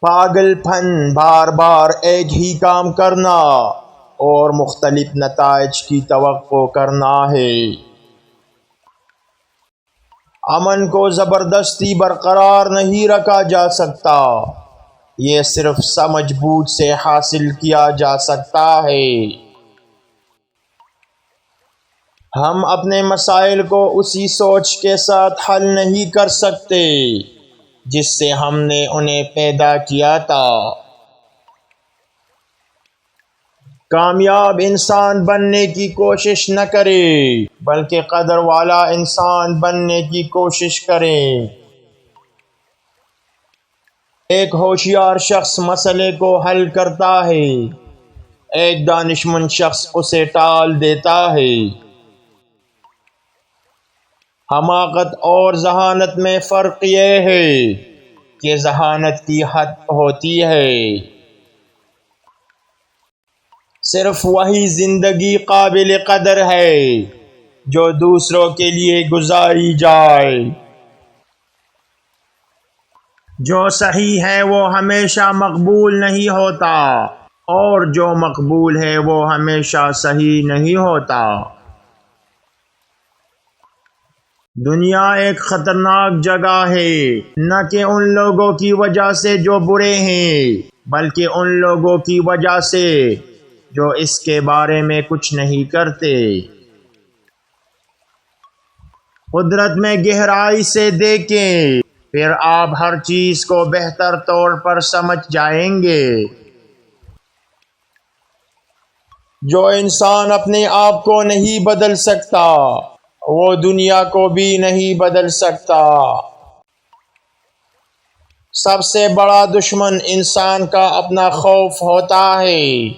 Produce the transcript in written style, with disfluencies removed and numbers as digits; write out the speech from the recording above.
پاگل پن بار بار ایک ہی کام کرنا اور مختلف نتائج کی توقع کرنا ہے۔ امن کو زبردستی برقرار نہیں رکھا جا سکتا، یہ صرف سمجھ بوجھ سے حاصل کیا جا سکتا ہے۔ ہم اپنے مسائل کو اسی سوچ کے ساتھ حل نہیں کر سکتے جس سے ہم نے انہیں پیدا کیا تھا۔ کامیاب انسان بننے کی کوشش نہ کرے بلکہ قدر والا انسان بننے کی کوشش کریں۔ ایک ہوشیار شخص مسئلے کو حل کرتا ہے، ایک دانشمند شخص اسے ٹال دیتا ہے۔ حماقت اور ذہانت میں فرق یہ ہے کہ ذہانت کی حد ہوتی ہے۔ صرف وہی زندگی قابل قدر ہے جو دوسروں کے لیے گزاری جائے۔ جو صحیح ہے وہ ہمیشہ مقبول نہیں ہوتا اور جو مقبول ہے وہ ہمیشہ صحیح نہیں ہوتا۔ دنیا ایک خطرناک جگہ ہے، نہ کہ ان لوگوں کی وجہ سے جو برے ہیں بلکہ ان لوگوں کی وجہ سے جو اس کے بارے میں کچھ نہیں کرتے۔ قدرت میں گہرائی سے دیکھیں، پھر آپ ہر چیز کو بہتر طور پر سمجھ جائیں گے۔ جو انسان اپنے آپ کو نہیں بدل سکتا وہ دنیا کو بھی نہیں بدل سکتا۔ سب سے بڑا دشمن انسان کا اپنا خوف ہوتا ہے۔